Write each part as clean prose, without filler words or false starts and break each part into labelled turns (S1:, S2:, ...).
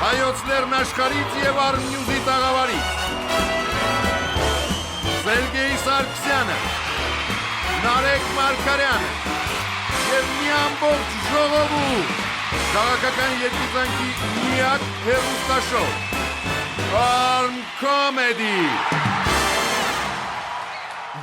S1: Հայոց լեռնաշխարհից եւ Արմնյուզի տաղավարից Սերգեյ Սարգսյանը, Նարեկ Մարգարյանը եւ մի ամբողջ ժողովուրդ քաղաքական երկուծանքի միակ հեռուստաշոու Arm Comedy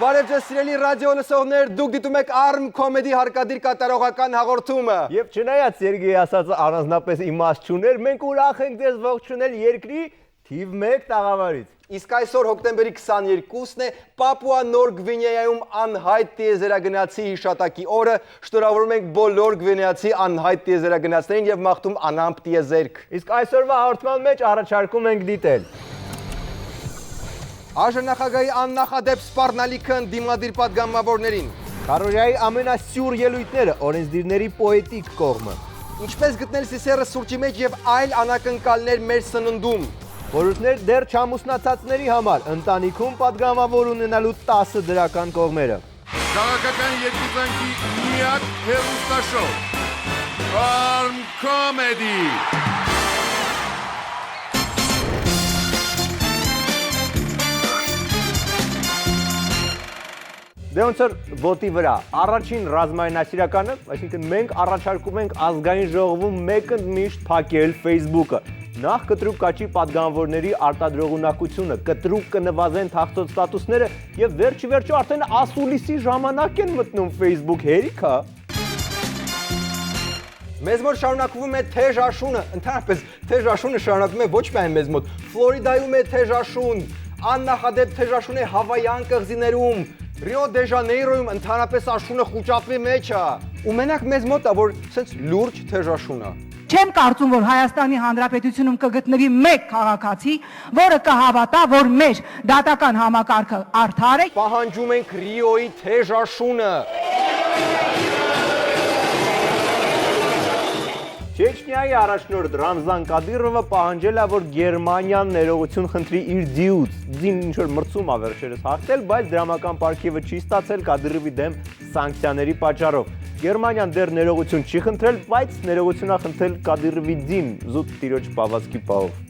S2: Բարև ձեզ սիրելի ռադիո լսողներ, դուք դիտում եք Arm Comedy հարկադիր կատարողական հաղորդումը։
S3: Եվ չնայած Սերգեյի ասածը առանձնապես իմաստ չուներ, մենք ուրախ ենք ձեզ ողջունել երկրի թիվ 1 տաղավարից։
S2: Իսկ այսօր հոկտեմբերի 22-ն է Պապուա Նոր Գվինեայում անհայտ տիեզերագնացի հիշատակի օրը։ Շնորհավորում ենք բոլոր գվինեացի անհայտ տիեզերագնացներին եւ մաղթում անամպ տիեզերք։
S3: Իսկ այսօրվա հաղորդման մեջ առաջարկում ենք դիտել
S2: Արժանախագահի աննախադեպ սպառնալիքը ընդդիմադիր պատգամավորներին։
S3: Կարորիայի ամենասյուր ելույթները օրենսդիրների պոետիկ կողմը։
S2: Ինչպես գտնել սիսեռը սուրճի մեջ եւ այլ անակնկալներ մեր սննդում։
S3: Որոշներ դեռ չամուսնացածների համար ընտանիքում պատգամավոր ունենալու 10 դրական կողմերը։
S1: Քաղաքական երկուծանքի միակ հեռուստաշոու Arm Comedy
S3: Դե ոնց որ ոտի վրա առաջին ռազմայնասիրականը, այսինքն մենք առաջարկում ենք ազգային ժողովում մեկընդմիշտ փակել Facebook-ը։ Նախ կտրուկ կաճի պատգամավորների արտադրողունակությունը, կտրուկ կնվազեն թախծոտ ստատուսները եւ վերջիվերջո արդեն ասուլիսի ժամանակ են մտնում Facebook հերիքա։
S2: Մեզ մոտ շարունակվում է թեժաշունը, ընդհանրապես թեժաշունը շարունակվում է ոչ միայն մեզ մոտ, Ֆլորիդայում է թեժաշուն, աննախադեպ թեժաշուն է Հավայյան կղզիներում, Ռիո դե Ժանեյրոյում ընդհանրապես աշունը խուճապի մեջ է, ու մենակ մեզ մոտ է, որ սենց լուրջ թեժաշուն է։
S4: Չեմ կարծում, որ Հայաստանի Հանրապետությունում կգտնվի մեկ քաղաքացի, որը կհավատա, որ մեր դատական համակարգը արդար է։
S2: Պահանջում ենք Ռիոյի թեժաշունը։
S3: Չեչնիայի առաջնորդ Ռամզան Կադիրովը պահանջել է, որ Գերմանիան ներողություն խնդրի իր ձիուց։ Ձին ինչ-որ մրցում է վերջերս հաղթել, բայց դրամական պարգևը չի ստացել Կադիրովի դեմ սանկցիաների պատճառով։ Գերմանիան դեռ ներողություն չի խնդրել, բայց ներողություն է խնդրել Կադիրովի ձին զուտ տիրոջ պահվածքի պահով։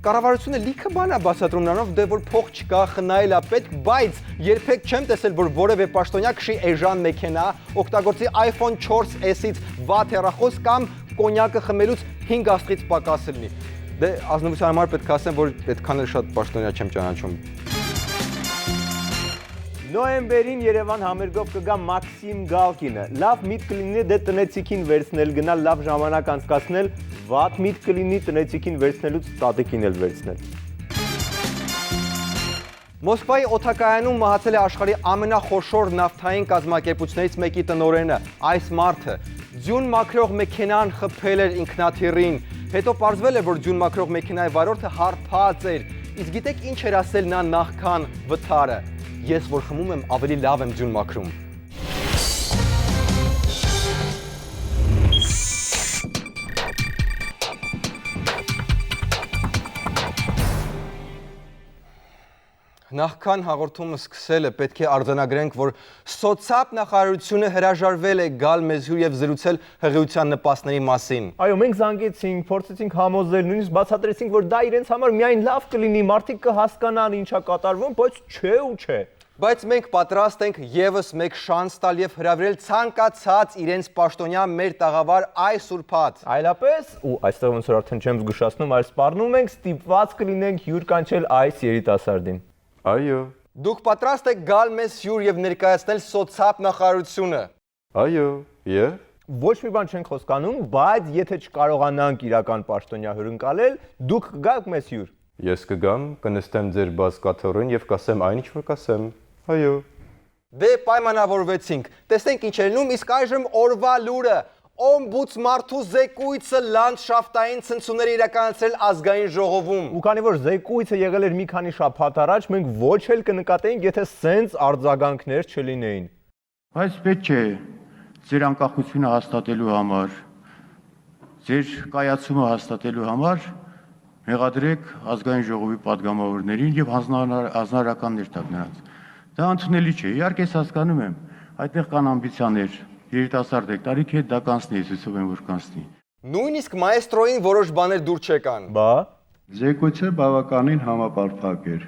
S2: Կառավարությունը լիքը բան է բացատրում նրանով, դե որ փող չկա, խնայել է պետք, բայց երբեք չեմ տեսել, որ որևէ պաշտոնյա քշի էժան մեքենա, օգտագործի iPhone 4S-ից վատ հեռախոս կամ կոնյակը խմելուց 5 աստղից պակաս լինի։ Դե ազնվության համար պետք է ասեմ, որ այդքան էլ շատ պաշտոնյա չեմ ճանաչում։
S3: Նոյեմբերին Երևան համերգով կգա Մաքսիմ Գալկինը։ Լավ միտք կլինի դե տնեցիքին վերցնել, գնալ լավ ժամանակ անցկացնել, վատ միտք կլինի տնեցիքին վերցնելուց տատիկին էլ վերցնել։
S2: Մոսկվայի օդակայանում մահացել է աշխարհի ամենախոշոր նավթային կազմակերպություններից մեկի տնօրենը, այս մարդը։ Ձյուն մաքրող մեքենան խփել էր ինքնաթիռին, հետո պարզվել է, որ ձյուն մաքրող մեքենայի վարորդը հարբած էր։ Իսկ գիտեք ինչ էր ասել նա նախքան վթարը։ Ես որ խմում եմ, ավելի լավ եմ ձյուն մաքրում։ Նախքան հաղորդումը սկսելը պետք է արձանագրենք, որ սոցիալ նախարարությունը հրաժարվել է գալ մեզ հյուր եւ զրուցել հղիության նպաստների մասին։
S3: Այո, մենք զանգեցինք, փորձեցինք համոզել, նույնիսկ բացատրեցինք, որ դա իրենց համար միայն լավ կլինի, մարդիկ կհասկանան ինչա կատարվում, բայց չէ ու չէ։
S2: Բայց մենք պատրաստ ենք եւս մեկ շանս տալ եւ հրավիրել ցանկացած իրենց պաշտոնյա մեր տաղավար այս ուրբաթ։
S3: Այլապես, ու այստեղ ոնց որ արդեն չեմ զգուշացնում, այլ սպառնում ենք, ստիպված կլինենք հյուր կանչել այս երիտասարդին։
S5: Այո,
S2: Դուք պատրաստ եք գալ մեզ հյուր եւ ներկայացնել սոցիալ նախարարությունը։
S5: այո, եւ
S3: Ոչ մի բան չենք խոսկանում, բայց եթե չկարողանանք իրական պաշտոնյա հյուրընկալել, դուք կգաք մեզ հյուր։
S5: ես կգամ, կնստեմ ձեր բաց կաթոռին եւ կասեմ այն ինչ որ կասեմ։ Այո։
S2: Դե պայմանավորվեցինք։ Տեսնենք ինչ է լինում, իսկ այժմ օրվա լուրը։ Օմբուդսմարտու զեկույցը լանդշաֆտային ցնցումներ իրականացրել ազգային ժողովում։
S3: Ու քանի որ զեկույցը եղել էր մի քանի շաբաթ առաջ, մենք ոչ էլ կնկատեինք, եթե սենց արձագանքներ չլինեին։
S6: Բայց պետք է ձեր անկախությունը հաստատելու համար, ձեր կայացումը հաստատելու համար մեղադրեք ազգային ժողովի падգամավորներին եւ հանձնարարականներ տակ նրանց։ Դա ընդունելի չէ, իհարկե ես հասկանում եմ, այդտեղ կան ամբիցիաներ, երիտասարդ եք, տարիքի հետ դա կանցնի, ես հուսով եմ, որ կանցնի։
S2: Նույնիսկ մայստրոին որոշ բաներ դուր չեկան։
S3: Բա
S6: Զեկույցը բավականին համապարփակ էր։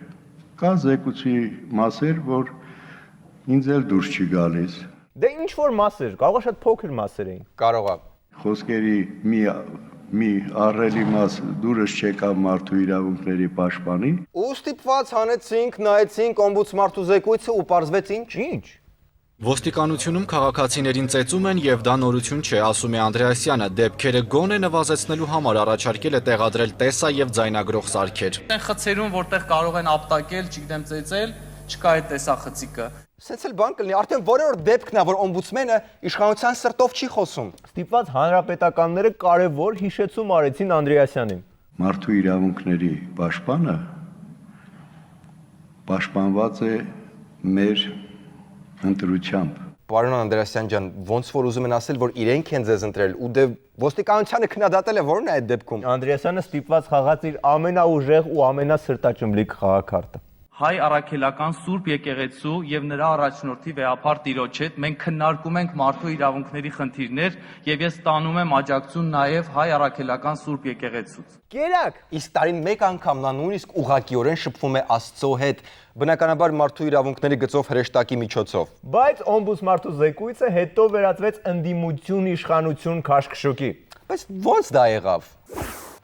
S6: Կա զեկույցի մասեր, որ ինձ էլ դուրս չի գալիս։
S3: դե ինչ որ մասեր, կարող է շատ փոքր մասեր էին։
S2: Կարող է։
S6: Խոսքերի մի ահռելի մաս դուրս չեկավ մարդու իրավունքների պաշտպանի։
S2: Ու ստիպված հանեցինք, նայեցինք օմբուդսմարտու զեկույցը ու պարզվեց ինչ։
S3: Ինչ։
S7: Ոստիկանությունում քաղաքացիներին ծեծում են եւ դա նորություն չէ, ասում է Անդրեասյանը, դեպքերը գոնե նվազեցնելու համար առաջարկել է տեղադրել տեսա եւ ձայնագրող սարքեր։
S8: Այն խցերում, որտեղ կարող են ապտակել, չգիտեմ, ծեծել, չկա այդ տեսախցիկը։
S2: Սենց էլ բան կլինի, արդեն որևէ դեպքն է, որ օմբուդսմենը իշխանության սրտով չի խոսում։
S3: Ստիպված հանրապետականները կարևոր հիշեցում արեցին Անդրեասյանին։
S6: Մարդու իրավունքների պաշտպանը պաշտպանված է մեր ընտրությամբ։
S2: Պարոն Անդրեասյան ջան, ոնց որ ուզում են ասել, որ իրենք են ձեզ ընտրել ու դե ոստիկանությանը քննադատել է ո՞րն է այդ դեպքում։
S3: Անդրեասյանը ստիպված խաղաց իր ամենաուժեղ ու ամենասրտաճմլիկ խաղակարտը։
S8: Հայ առաքելական Սուրբ եկեղեցու եւ նրա առաջնորդի վեհապար տիրոջ հետ մենք քննարկում ենք մարդու իրավունքների խնդիրներ եւ ես ստանում եմ աջակցություն նաեւ Հայ առաքելական Սուրբ եկեղեցուց։
S3: Կերակ։
S2: Իսկ տարին մեկ անգամ նա նույնիսկ ուղղակիորեն շփվում է Աստծո հետ, բնականաբար մարդու իրավունքների գծով հրեշտակի միջոցով։
S3: Բայց օմբուդսմարտու զեկույցը հետո վերածվեց ընդդիմություն իշխանություն քաշքշուկի։
S2: Բայց ո՞նց դա եղավ։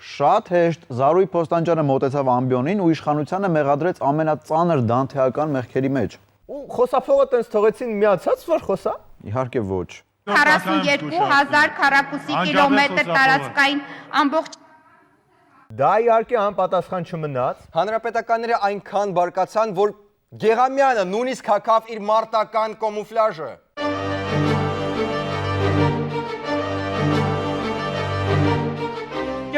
S9: Շատ հեշտ Զարուհի Փոստանջյանը մոտեցավ ամբիոնին ու իշխանությանը մեղադրեց ամենածանր դանթեական մեղքերի մեջ։
S3: Ու խոսափողը տենց թողեցին միացած, որ խոսա։
S9: Իհարկե ոչ։
S10: 42,000 քառակուսի կիլոմետր տարածքային ամբողջ
S3: Դա իհարկե անպատասխան չմնաց։
S2: Հանրապետականները այնքան բարկացան, որ Գեղամյանը նույնիսկ հագավ իր մարտական կոմուֆլաժը։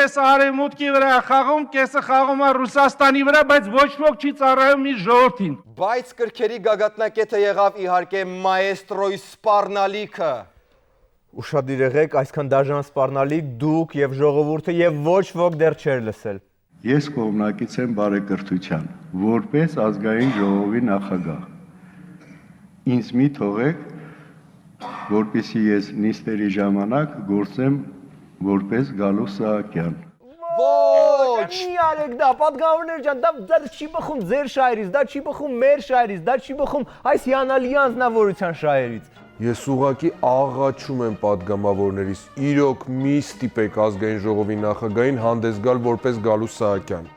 S1: Կեսը արևմուտքի վրա խաղում, կեսը խաղում է Ռուսաստանի վրա, բայց ոչ ոք չի ծառայում իր ժողովրդին։
S2: Բայց կրքերի գագաթնակետը եղավ իհարկե մայեստրոյի սպառնալիքը։
S3: Ուշադիր եղեք, այսքան դաժան սպառնալիք դուք եւ ժողովուրդը եւ ոչ ոք դեռ չէր լսել։
S6: Ես կողմնակից եմ բարեկրթության, որպես ազգային ժողովի նախագահ։ Ինձ մի թողեք, որպեսզի ես նիստերի ժամանակ գործեմ որպես Գալուս Սահակյան։
S2: Ոչ։
S3: Մի արեք դա, պատգամավորներ ջան, դա չի բխում ձեր շահերից, դա չի բխում մեր շահերից, դա չի բխում այս հիանալի անձնավորության շահերից։
S11: Ես ուղղակի աղաչում եմ պատգամավորներից, իրոք մի ստիպեք ազգային ժողովի նախագահին հանդես գալ որպես Գալուս Սահակյան։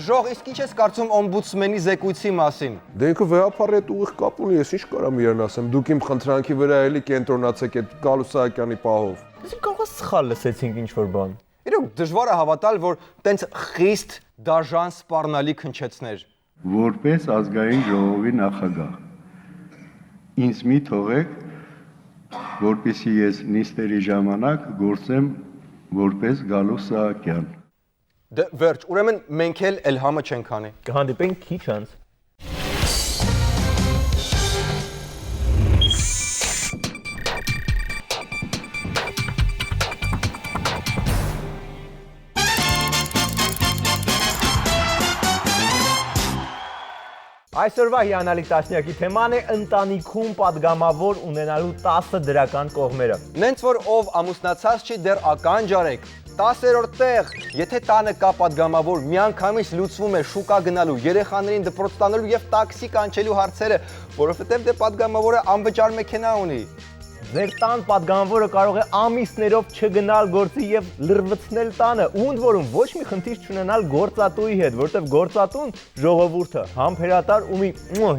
S2: Ժող, իսկ ինչ ես կարծում օմբուդսմենի զեկույցի մասին։
S11: Դե ինքը վեհապարի հետ ուղիղ կապ ունի, ես ինչ կարամ իրեն ասեմ, դուք իմ խնդրանքի վրա էլի կենտրոնացեք այդ Գալուս Սահակյանի պահով։
S3: Իսկ կարող է սխալ լսեցինք ինչ որ բան։
S2: Իրոք դժվար է հավատալ, որ տենց խիստ դաժան սպառնալիք հնչեցներ։
S6: Որպես ազգային ժողովի նախագահ։ Ինձ մի թողեք, որպեսզի ես նիստերի ժամանակ գործեմ որպես Գալուս Սահակյան։
S2: Դե վերջ, ուրեմն մենք էլ համը չենք անի։
S3: Կհանդիպենք քիչ անց։ Այսօրվա հիանալի տասնյակի թեման է ընտանիքում պատգամավոր ունենալու 10 դրական կողմերը։
S2: Նենց որ ով ամուսնացած չի դեռ ականջ արեք։ 10-րդ տեղ, եթե տանը կա պատգամավոր, միանգամից լուծվում է շուկա գնալու, երեխաներին դպրոց տանելու եւ տաքսի կանչելու հարցերը, որովհետեւ դե պատգամավորը անվճար մեքենա ունի։
S3: Ձեր տան պատգամավորը կարող է ամիսներով չգնալ գործի եւ լրվցնել տանը, ու ընդ որում ոչ մի խնդիր չունենալ գործատուի հետ, որովհետեւ գործատուն ժողովուրդը համբերատար ու մի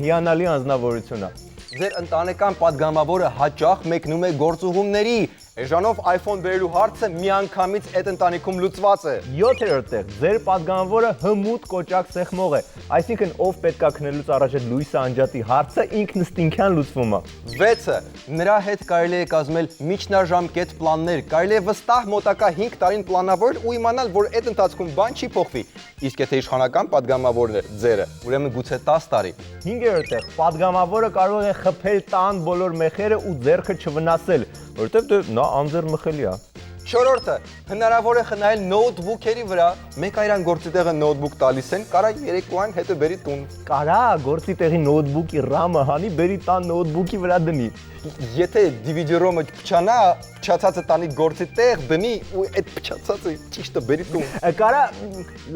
S3: հիանալի անձնավորություն է։
S2: Ձեր ընտանեկան պատգամավորը հաճախ մեկնում է գործուղումների։ Էժանով iPhone բերելու հարցը միանգամից այդ ընտանիքում լուծված է։
S3: 7-րդ տեղ, ձեր պատգամավորը հմուտ կոճակ սեղմող է, այսինքն ով պետքա քնելուց առաջ այդ լույսը անջատի հարցը ինքնըստինքյան լուծվում է։
S2: 6-ը, նրա հետ կարելի է կազմել միջնաժամկետ պլաններ, կարելի է վստահ մոտակա 5 տարին պլանավորել ու իմանալ, որ այդ ընթացքում բան չի փոխվի։ Իսկ եթե իշխանական պատգամավորն է ձերը, ուրեմն գուցե 10 տարի։
S3: 5-րդ տեղ, պատգամավորը կարող է խփել տան բոլոր մեխերը ու ձեռքը չվնասել, որովհետև նա անձեռ մխելի է։
S2: Չորրորդը, հնարավոր է խնայել նոութբուքերի վրա, մեկ այրան գործի տեղը նոութբուք տալիս են, կարա երեկոյան հետո բերի տուն։
S3: Կարա գործի տեղի նոթբուքի ռամը հանի, բերի տան նոթբուքի վրա դնի։
S2: Եթե DVD-ROM-ը փչանա, փչացածը տանի գործի տեղ դնի ու այդ փչացածը ճիշտը բերի տուն։
S3: Կարա,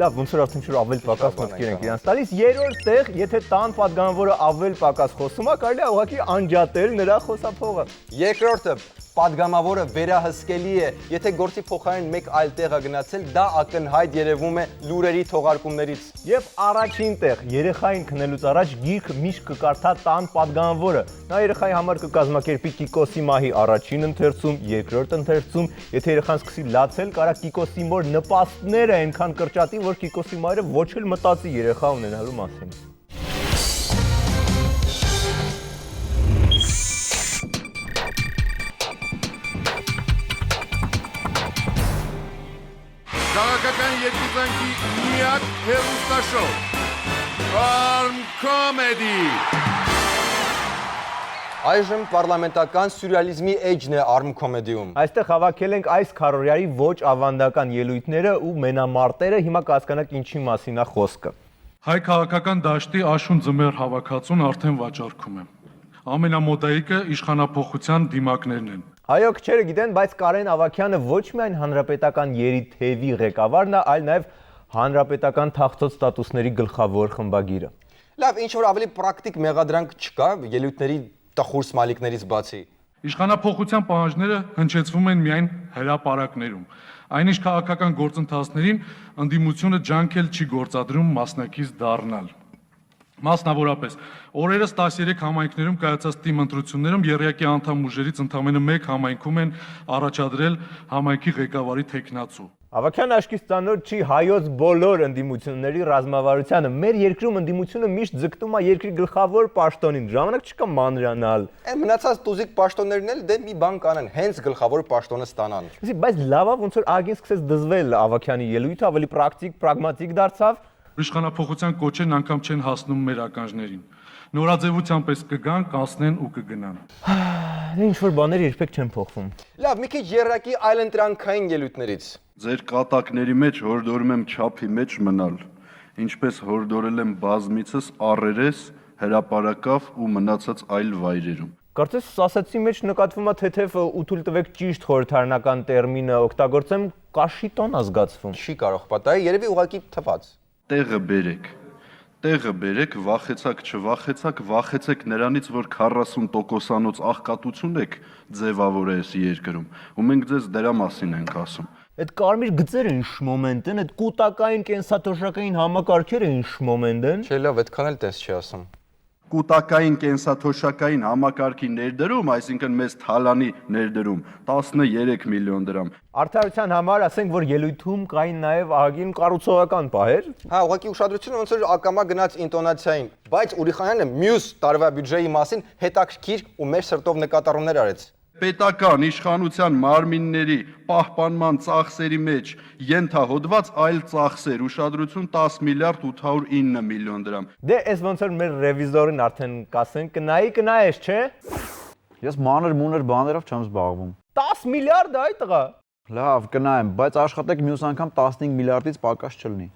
S3: լավ, ոնց որ արդեն շուտ ավել պակաս մտքեր ենք իրանց տալիս։ Երրորդ տեղ, եթե տան падգամավորը ավել պակաս խոսում է, կարելի է ուղղակի անջատել նրա խոսափողը։
S2: Երկրորդը, падգամավորը վերահսկելի է, եթե գործի փոխարեն մեկ այլ տեղ է գնացել, դա ակնհայտ երևում է լուրերի թողարկումներից։
S3: Եվ առաջին տեղ, երեխային քնելուց առաջ գիրք միշտ կկարդա տան падգամավորը։ Նա երեխայի համար կկազմակերպի Կիկոսի մահի առաջին ընթերցում, երկրորդ ընթերցում, եթե երեխան սկսի լացել, կարա Կիկոսի մոր նպաստները այնքան կրճատի, որ Կիկոսի մայրը ոչ էլ մտածի երեխա ունենալու մասին։
S11: Քաղաքական երկիծանքի միակ հեռուստաշոու Farm Comedy
S2: Այժմ պարլամենտական սյուրռեալիզմի էջն է Arm Comedy-ում։
S3: Այստեղ հավաքել ենք այս քառորյայի ոչ ավանդական ելույթները ու մենամարտերը, հիմա կհասկանաք ինչի մասին է խոսքը։
S1: Հայ քաղաքական դաշտի աշուն ձմեռ հավաքածուն արդեն վաճառքում է։ Ամենամոդայիկը իշխանափոխության դիմակներն են։
S3: Այո, քչերը գիտեն, բայց Կարեն Ավագյանը ոչ միայն հանրապետական երիթևի ղեկավարն է, այլ նաև հանրապետական թախծոտ ստատուսների գլխավոր խմբագիրը։
S2: Լավ, ինչ որ ավելի պրակտիկ մեղադրանք չկա ելույթների տխուր սմալիկներից բացի։
S1: Իշխանափոխության պահանջները հնչեցվում են միայն հրապարակներում։ Այնինչ քաղաքական գործընթացներին ընդդիմությունը ջանք էլ չի գործադրում մասնակից դառնալ։ Մասնավորապես, օրերս 13 համայնքներում կայացած թիմ ընտրություններում եռյակի անդամ ուժերից ընդամենը մեկ համայնքում են առաջադրել համայնքի ղեկավարի թեկնածու։
S3: Ավագյանը աչքից ծանոթ չի հայոց բոլոր ընդդիմությունների ռազմավարությանը։ Մեր երկրում ընդդիմությունը միշտ ձգտում է երկրի գլխավոր պաշտոնին, ժամանակ չկա մանրանալ։
S2: Այն մնացած տուզիկ պաշտոններն էլ դե մի բան կանեն, հենց գլխավոր պաշտոնը ստանան։
S3: Բայց լավա ոնց որ ագին սկսեց դզվել Ավագյանի ելույթը, ավելի պրակտիկ, պրագմատիկ դարձավ։
S1: Իշխանափոխության կոչերն անգամ չեն հասնում մեր ականջներին։ Նորաձևության պես կգան, կանցնեն ու կգնան։
S3: Ինչ որ բաներ երբեք չեն փոխվում։
S2: Լավ, մի քիչ երրակի այլընտրանքային ելույթներից։
S12: Ձեր կատակների մեջ հորդորում եմ չափի մեջ մնալ, ինչպես հորդորել եմ բազմիցս առերես, հրապարակավ ու մնացած այլ վայրերում։
S3: Կարծես ասացի մեջ նկատվում է թեթև ու թույլ տվեք ճիշտ խորհրդարանական տերմինը օգտագործեմ, կաշի տոն ազգացվում։
S2: Չի կարող պատահել, երևի ուղղակի թված։
S12: Տեղը բերեք, վախեցակ չվախեցակ, վախեցեք նրանից, որ 40%-անոց աղքատություն եք ձևավորել այս երկրում, ու մենք ձեզ դրա մասին ենք ասում։
S3: Այդ կարմիր գծերը ինչ մոմենտ են, այդ կուտակային կենսաթոշակային համակարգերը ինչ մոմենտ են։
S2: Չէ, լավ, այդքան էլ տես չի ասում։
S12: Կուտակային կենսաթոշակային համակարգի ներդրում, այսինքն մեզ թալանի ներդրում 13 միլիոն դրամ։
S3: Արդարության համար ասենք, որ ելույթում կային նաև ահագին կառուցողական պահեր։
S2: Հա, ուղղակի ուշադրությունը ոնց որ ակամա գնաց ինտոնացիային, բայց Ուրիխանյանը մյուս տարվա բյուջեի մասին հետաքրքիր ու մեր սրտով նկատառումներ արեց։
S12: Պետական իշխանության մարմինների պահպանման ծախսերի մեջ ենթահոդված այլ ծախսեր, ուշադրություն 10 միլիարդ 809 միլիոն դրամ։
S3: Դե այս ոնց որ մեր ռևիզորին արդեն կասենք, կնայես, չէ։
S9: Ես մանր-մուներ բաներով չեմ զբաղվում։
S3: 10 միլիարդ այ տղա։
S9: Լավ, կնայեմ, բայց աշխատեք մյուս անգամ 15 միլիարդից պակաս չլինի։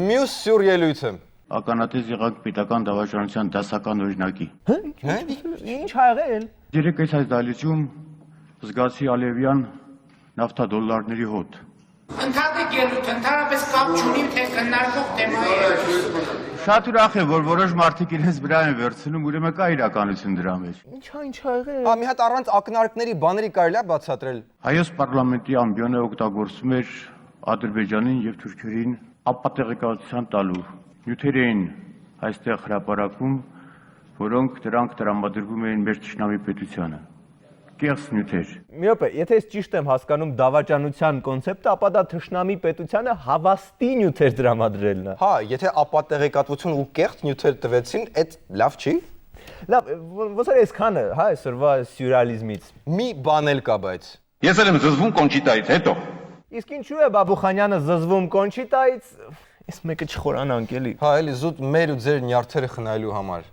S2: Մյուս սյուր ելույթը։
S6: Ականատես եղանք պետական դավաճանության դասական օրինակի։
S3: Ինչ ա եղել։
S6: Երեք այս դալիճում զգացի Ալևյան նավթադոլարների հոտ։
S13: Ընդհանրիկ ելույթ, ընդհանրապես կապ չունի, թե քննարկող թեմայի հետ։
S6: Շատ ուրախ եմ, որ որոշ մարդիկ իրենց վրա են վերցնում, ուրեմն կա իրականություն դրա մեջ։
S3: Ինչ ա եղել։
S2: Հա, մի հատ առանց ակնարկների բաների կարելի է բացատրել։
S6: Հայոց պարլամենտի ամբիոնը օգտագործում էր Ադրբեջանին եւ Թուրքիային ապատեղեկատվության տալու։ Նյութեր էին այստեղ հրապարակում, որոնք դրանք տրամադրվում էին մեր ճշնամի պետությանը։ Կեղծ նյութեր։
S3: Մի րոպե, եթե ես ճիշտ եմ հասկանում դավաճանության կոնցեպտը, ապա դա թշնամի պետությանը հավաստի նյութեր տրամադրելն է։
S2: Հա, եթե ապատեղեկատվություն ու կեղծ նյութեր տվեցին, այդ լավ չի։
S3: Լավ, ոնց է այսքանը, հա, այսօրվա սյուրռեալիզմից։
S2: Մի բան էլ կա, բայց։
S14: Ես էլ եմ զզվում Կոնչիտայից հետո։
S3: Իսկ ինչու է Բաբուխանյանը զզվում Կոնչիտայից։ Այս մեկը չխորանանք էլի։
S2: Հա, էլի զուտ մեր ու ձեր նյարդերը խնայելու համար։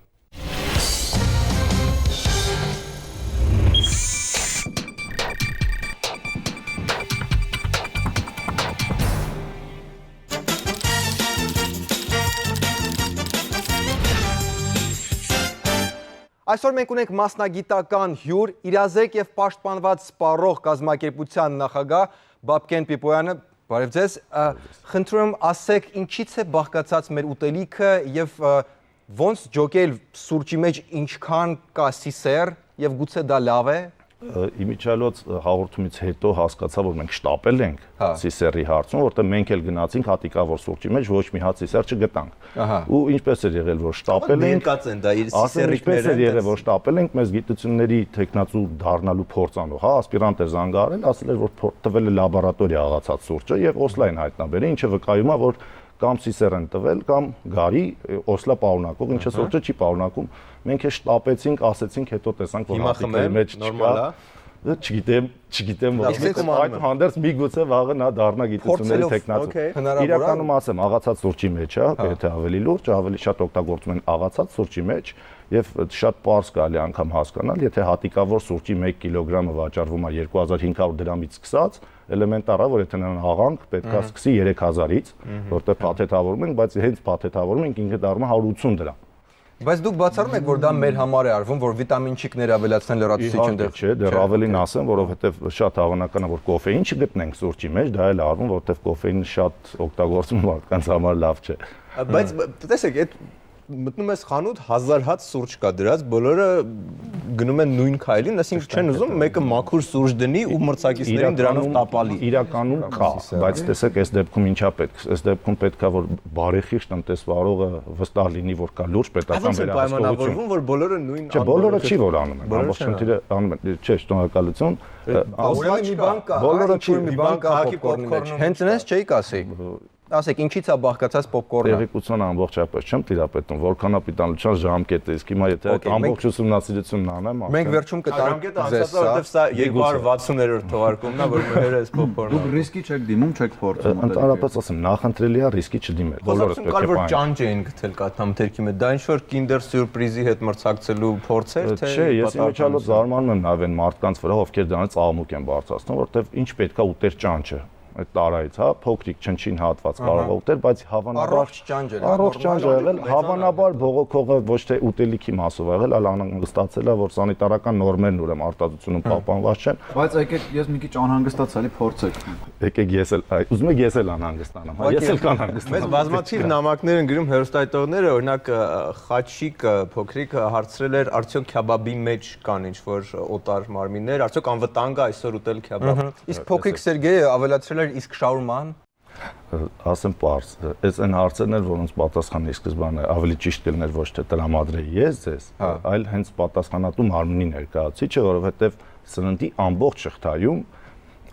S2: Այսօր մենք ունենք մասնագիտական հյուր, իրազեկ եւ պաշտպանված սպառող կազմակերպության նախագահ Բաբկեն Պիպոյանը, բարև ձեզ, խնդրում եմ ասեք ինչից է բաղկացած մեր ուտելիքը եւ ոնց ջոկել սուրճի մեջ ինչքան կա սիսեր եւ գուցե դա լավ է։
S15: Իմիջիալոց հաղորդումից հետո հասկացա, որ մենք շտապել ենք սիսերի հարցում, որտեղ մենք էլ գնացինք հատիկավոր սուրճի մեջ ոչ մի հատ սիսեր չգտանք։ Ու ինչպես էր եղել, որ շտապել ենք, ինչպես էր եղել, որ շտապել ենք, մեզ գիտությունների տեխնացու դառնալու փորձանող, ասպիրանտ էր զանգահարել, ասել էր, որ տվել է լաբորատորիա աղացած սուրճը եւ Օսլային հայտնաբերել, ինչը վկայում է, որ կամ սիսեր են տվել, կամ գարի Օսլա պարունակող, ինչը սուրճը չի պարունակում։ Մենք է շտապեցինք, ասեցինք, հետո տեսանք, որ հատիկների մեջ չկա։ Չգիտեմ, այդ հանդերձ միգուցե վաղը նա դառնա գիտությունների տեխնացու։ Իրականում ասեմ, աղացած սուրճի մեջ է, եթե ավելի լուրջ, ավելի շատ օգտագործում են աղացած սուրճի մեջ եւ շատ պարզ կարելի անգամ հասկանալ, եթե հատիկավոր սուրճի 1 կիլոգրամը վաճառվում է 2500 դրամից սկսած, էլեմենտար է, որ եթե նրան աղանք, պետքա սկսի 3000-ից, որտեղ փաթեթավորում ենք, բայց հենց փաթեթավորում ենք ինքը դառնում է 180 դրամ։
S2: Բայց դուք բացառում եք, որ դա մեր համար է արվում, որ վիտամինչիկներ ավելացնեն լրացուցիչ ընդեղ։
S15: Չէ, դեռ ավելին ասեմ, որովհետև շատ հավանական է, որ կոֆեին չգտնենք սուրճի մեջ, դա էլ արվում, որովհետև կոֆեինը շատ օգտագործում մարդկանց համար լավ չէ։
S3: Բայց տեսեք, այդ մտնում ես խանութ 1000 հատ սուրճ կա դրած, բոլորը գնում են նույն քայլին, այսինքն չեն ուզում մեկը մաքուր սուրճ դնի ու մրցակիցներին դրանով տապալի։
S15: Իրականում կա, բայց տեսեք, այս դեպքում ինչա պետք։ Այս դեպքում պետքա որ բարեխիղճ տնտեսվարողը վստահ լինի, որ կա լուրջ պետական վերահսկողություն։
S3: Որ բոլորը նույն
S15: Չէ, բոլորը չի որ անում են, ամբողջ խնդիրը անում են։ Չէ, շնորհակալություն։
S2: Ուրեմն մի բան կա,
S15: բոլորը չի
S2: մի բան կա պոպկորնի մեջ։ Հենց այնպես չէի կասի։ Ասեք, ինչից է բաղկացած պոպկորնը։
S15: Տեղեկության ամբողջապես չեմ տիրապետում, որքանապետանության ժամկետը, իսկ հիմա եթե ամբողջ ուսումնասիրությունն անեմ,
S2: մենք վերջում կտանք
S3: ձեզ, որովհետև սա 260-րդ թողարկումն է, որ մերը էս պոպկորնը։
S9: Դուք ռիսկի չեք դիմում, չեք փորձում։
S15: Ընդհանրապես ասեմ, նախընտրելի է ռիսկի չդիմել։ Բոլորս պետք է
S3: պահեն։ Ճանճ էին գտել կաթամթերքի մեջ, դա ինչ որ Kinder Surprise-ի հետ մրցակցելու փորձ էր, թե։
S15: Չէ, ես իմիջիալոց զարմանում եմ նաև այն մարդկանց վրա, ովքեր դրանից աղմուկ են բարձրացնում, որովհետև ինչ պետքա ուտեր ճանճը։ Այդ տարայից, հա, փոքրիկ չնչին հատված կարող է ուտել, բայց հավանաբար առողջ ճանճ է եղել, հավանաբար բողոքողը ոչ թե ուտելիքի մասով է եղել, այլ անհանգստացել է, որ սանիտարական նորմերն ուրեմն արտադրությունում պահպանված չեն։
S9: Բայց եկեք ես մի քիչ անհանգստացալի փորձեք։
S15: Եկեք ես էլ, ուզում եք ես էլ անհանգստանամ, հա, ես էլ կանհանգստանամ։
S3: Մեզ բազմաթիվ նամակներ են գրում հերոստայտողները, օրինակ Խաչիկը փոքրիկը հարցրել էր, արդյոք քյաբաբի մեջ կան ինչ որ օտար մարմիններ, արդյոք անվտանգ է այսօր ուտել քյաբաբ։
S2: Իսկ փոքրիկ Սերգեյը ավելացրել էր իսկ շաուրման։
S15: Ասեմ պարզ, այս այն հարցերն են, որոնց պատասխանը ի սկզբանե ավելի ճիշտ կլիներ ոչ թե տրամադրեի ես ձեզ, այլ հենց պատասխանատու մարմնի ներկայացուցիչը, որովհետև սննդի ամբողջ շղթայում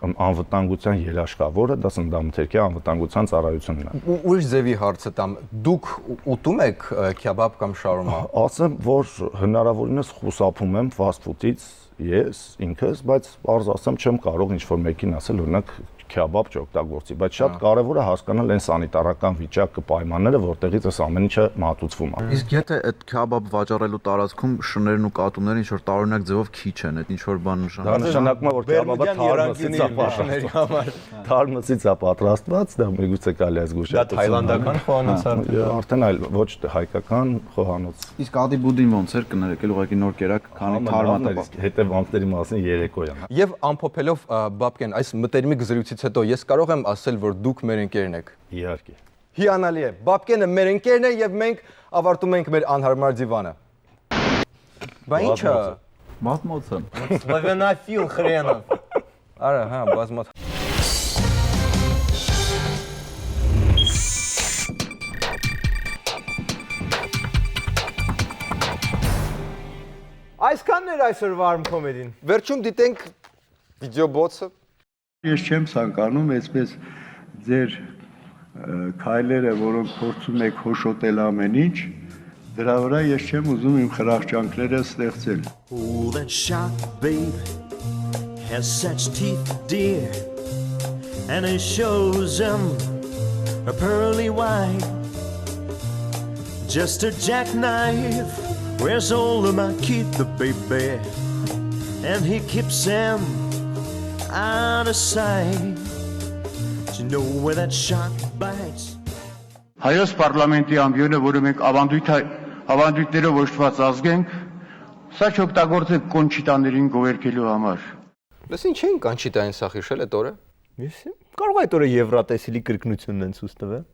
S15: անվտանգության երաշխավորը դա սննդամթերքի անվտանգության ծառայությունն է։
S2: Ուրիշ ձևի հարցը տամ, դուք ուտում եք քյաբաբ կամ շաուրմա։
S15: Ասեմ, որ հնարավորինս խուսափում եմ ֆաստ ֆուդից ես ինքս, բայց պարզ ասեմ չեմ կարող ինչ-որ մեկին ասել, օրինակ քյաբաբ չօգտագործի, բայց շատ կարևոր է հասկանալ այն սանիտարական վիճակը, պայմանները, որտեղից այս ամեն ինչը մատուցվում է։
S9: Իսկ եթե այդ քյաբաբ վաճառելու տարածքում շներն ու կատուները ինչ որ տարօրինակ ձևով քիչ են, այդ ինչ որ բան
S15: նշանակում է, որ քյաբաբը թարմացից է պատրաստված, դա միգուցե կարելի է զգուշ։
S3: Դա թայլանդական խոհանոց է։
S15: Արդեն այլ ոչ թե հայկական խոհանոց։
S9: Իսկ ադիբուդին ոնց էր կներեք, եկել ուղղակի նոր կերակ, քանի թարմատը
S15: հետևանքների մասին երեկոյան։
S2: Եվ ամփոփելով Բաբկեն, այս մտերիմի գզրույցից հետո ես կարող եմ ասել, որ դուք մեր ընկերն եք։
S15: Իհարկե։
S2: Հիանալի է։ Բաբկենը մեր ընկերն է եւ մենք ավարտում ենք մեր անհարմար դիվանը։ Բա ի՞նչը։
S9: Մատմոցը։
S3: Սլավենաֆիլ խրենով։
S2: Արա, հա, բազմաթ։
S3: Այսքանն էր այսօրվա Arm Comedy-ն։
S2: Վերջում դիտենք վիդեոբոցը։
S6: Ես չեմ ցանկանում այսպես ձեր քայլերը, որոնք փորձում եք հոշոտել ամեն ինչ, դրա վրա ես չեմ ուզում իմ խրախճանքները ստեղծել։
S16: Oh, that shark babe has such teeth, dear, and it shows them a pearly white. Just a jackknife, where's all of my keep the baby, and he keeps them out of sight. Do you know where that shark bites?
S6: Հայոց parlamenti ամբիոնը, որը մենք ավանդույթներով ոչված ազգ ենք, Սա չօգտագործեք կոնչիտաներին գովերքելու համար։
S2: Լսին չէին կանչիտային սա հիշել այդ օրը։
S3: Կարող է այդ օրը Եվրատեսիլի կրկնությունն են ցույց տվել։